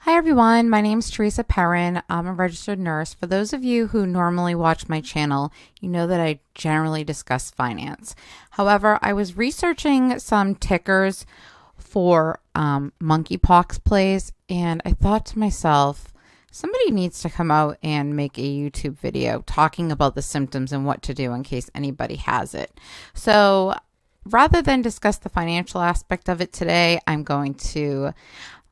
Hi everyone, my name is Teresa Perrin. I'm a registered nurse. For those of you who normally watch my channel, you know that I generally discuss finance. However, I was researching some tickers for monkeypox plays, and I thought to myself, somebody needs to come out and make a YouTube video talking about the symptoms and what to do in case anybody has it. So rather than discuss the financial aspect of it today, I'm going to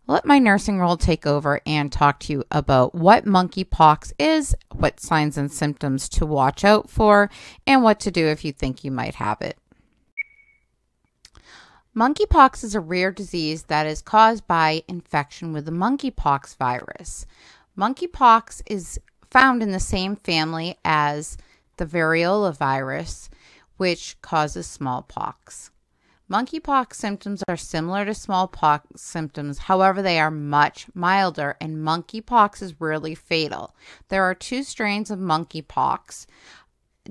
let my nursing role take over and talk to you about what monkeypox is, what signs and symptoms to watch out for, and what to do if you think you might have it. Monkeypox is a rare disease that is caused by infection with the monkeypox virus. Monkeypox is found in the same family as the variola virus, which causes smallpox. Monkeypox symptoms are similar to smallpox symptoms, however, they are much milder, and monkeypox is rarely fatal. There are two strains of monkeypox.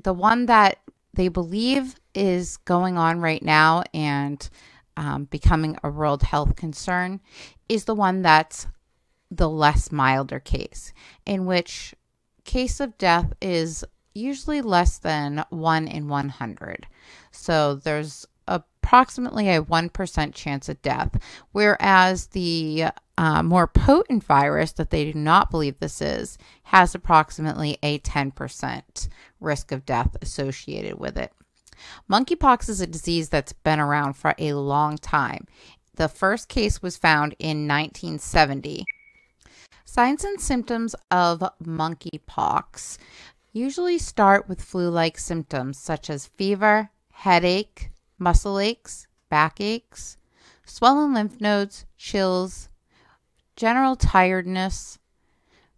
The one that they believe is going on right now and becoming a world health concern is the one that's the less milder case, in which case of death is usually less than 1 in 100. So there's approximately a 1% chance of death, whereas the more potent virus that they do not believe this is has approximately a 10% risk of death associated with it. Monkeypox is a disease that's been around for a long time. The first case was found in 1970. Signs and symptoms of monkeypox usually start with flu-like symptoms such as fever, headache, muscle aches, backaches, swollen lymph nodes, chills, general tiredness,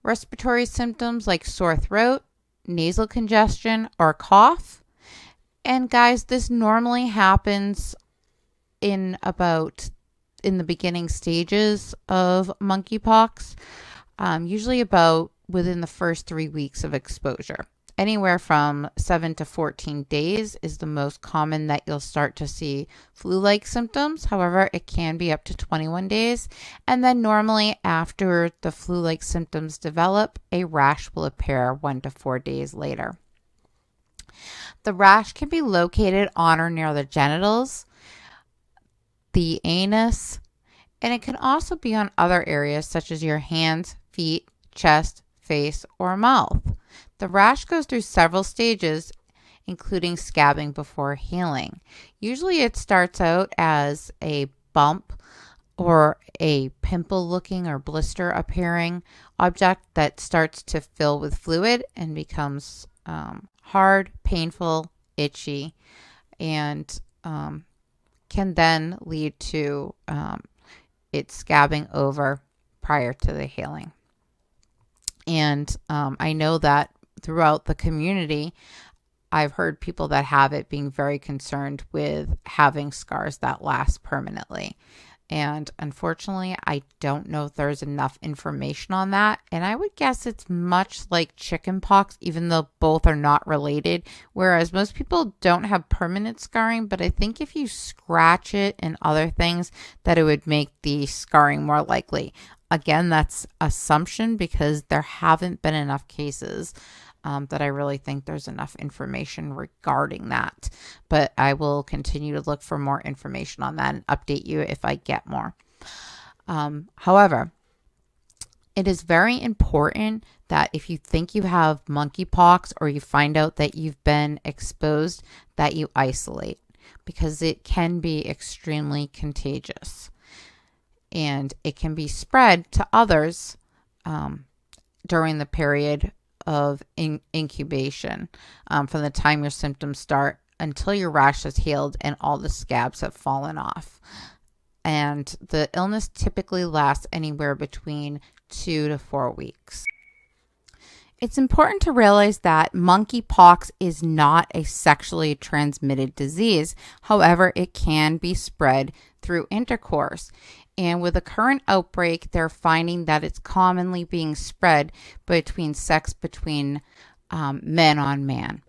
respiratory symptoms like sore throat, nasal congestion, or cough. And guys, this normally happens in the beginning stages of monkeypox, usually about within the first 3 weeks of exposure. Anywhere from 7 to 14 days is the most common that you'll start to see flu-like symptoms. However, it can be up to 21 days. And then normally after the flu-like symptoms develop, a rash will appear 1 to 4 days later. The rash can be located on or near the genitals, the anus, and it can also be on other areas such as your hands, feet, chest, face, or mouth. The rash goes through several stages, including scabbing before healing. Usually it starts out as a bump or a pimple-looking or blister appearing object that starts to fill with fluid and becomes hard, painful, itchy, and can then lead to it scabbing over prior to the healing. And I know that throughout the community, I've heard people that have it being very concerned with having scars that last permanently. And unfortunately, I don't know if there's enough information on that. And I would guess it's much like chickenpox, even though both are not related. Whereas most people don't have permanent scarring, but I think if you scratch it and other things, that it would make the scarring more likely. Again, that's assumption because there haven't been enough cases that I really think there's enough information regarding that. But I will continue to look for more information on that and update you if I get more. However, it is very important that if you think you have monkeypox or you find out that you've been exposed, that you isolate because it can be extremely contagious. And it can be spread to others during the period of incubation from the time your symptoms start until your rash has healed and all the scabs have fallen off. And the illness typically lasts anywhere between 2 to 4 weeks. It's important to realize that monkeypox is not a sexually transmitted disease. However, it can be spread through intercourse. And with the current outbreak, they're finding that it's commonly being spread between man on man.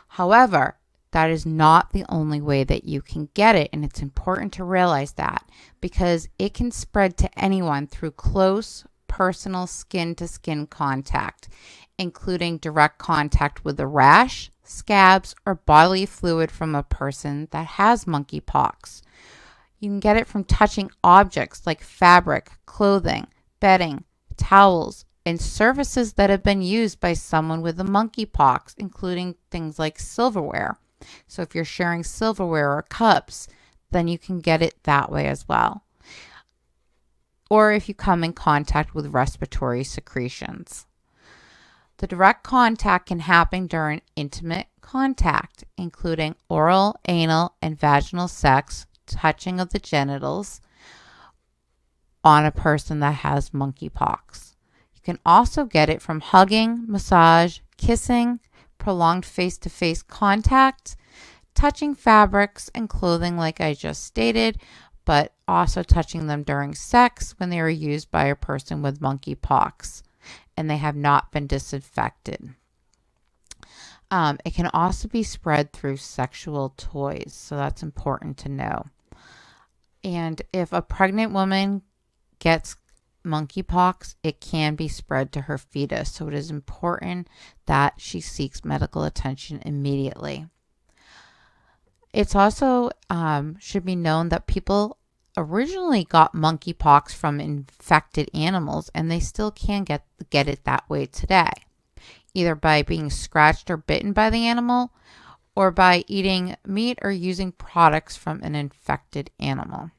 However, that is not the only way that you can get it. And it's important to realize that because it can spread to anyone through close personal skin-to-skin contact, including direct contact with a rash, scabs, or bodily fluid from a person that has monkeypox. You can get it from touching objects like fabric, clothing, bedding, towels, and surfaces that have been used by someone with the monkeypox, including things like silverware. So if you're sharing silverware or cups, then you can get it that way as well. Or if you come in contact with respiratory secretions. The direct contact can happen during intimate contact, including oral, anal, and vaginal sex, touching of the genitals on a person that has monkeypox. You can also get it from hugging, massage, kissing, prolonged face-to-face contact, touching fabrics and clothing like I just stated, but also touching them during sex when they are used by a person with monkeypox and they have not been disinfected. It can also be spread through sexual toys, so that's important to know. And if a pregnant woman gets monkeypox, it can be spread to her fetus, so it is important that she seeks medical attention immediately. It's also should be known that people originally got monkeypox from infected animals, and they still can get it that way today, either by being scratched or bitten by the animal, or by eating meat or using products from an infected animal.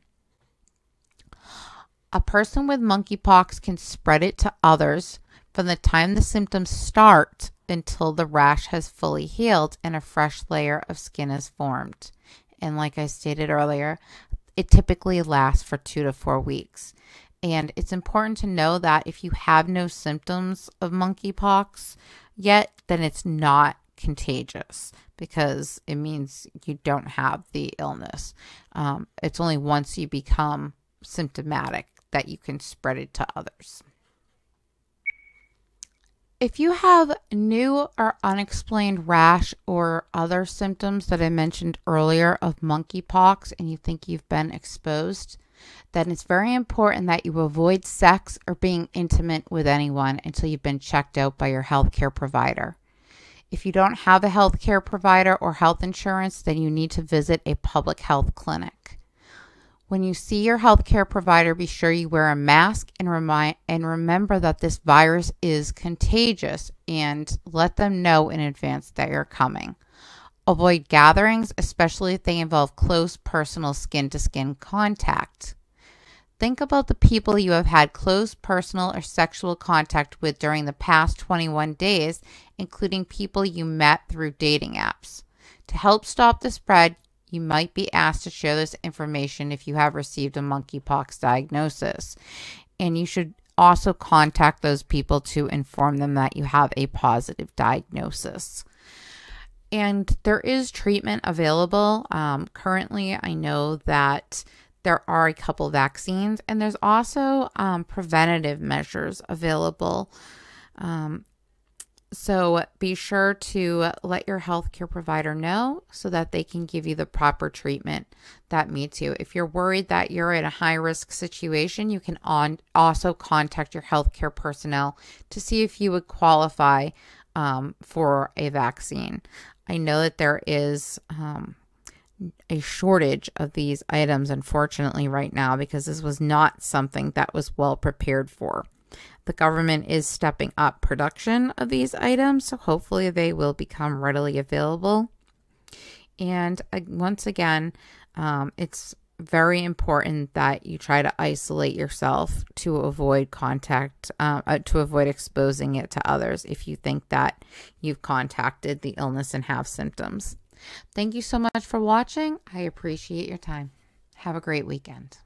A person with monkeypox can spread it to others from the time the symptoms start until the rash has fully healed and a fresh layer of skin is formed. And like I stated earlier, it typically lasts for 2 to 4 weeks. And it's important to know that if you have no symptoms of monkeypox yet, then it's not contagious, because it means you don't have the illness. It's only once you become symptomatic that you can spread it to others. If you have new or unexplained rash or other symptoms that I mentioned earlier of monkeypox and you think you've been exposed, then it's very important that you avoid sex or being intimate with anyone until you've been checked out by your healthcare provider. If you don't have a healthcare provider or health insurance, then you need to visit a public health clinic. When you see your healthcare provider, be sure you wear a mask and remember that this virus is contagious, and let them know in advance that you're coming. Avoid gatherings, especially if they involve close personal skin-to-skin contact. Think about the people you have had close personal or sexual contact with during the past 21 days, including people you met through dating apps. To help stop the spread, you might be asked to share this information if you have received a monkeypox diagnosis. And you should also contact those people to inform them that you have a positive diagnosis. And there is treatment available. Currently, I know that there are a couple vaccines, and there's also preventative measures available. So be sure to let your healthcare provider know so that they can give you the proper treatment that meets you. If you're worried that you're in a high-risk situation, you can also contact your healthcare personnel to see if you would qualify for a vaccine. I know that there is a shortage of these items, unfortunately, right now, because this was not something that was well prepared for. The government is stepping up production of these items, so hopefully they will become readily available. And once again, it's very important that you try to isolate yourself to avoid contact, to avoid exposing it to others if you think that you've contacted the illness and have symptoms. Thank you so much for watching. I appreciate your time. Have a great weekend.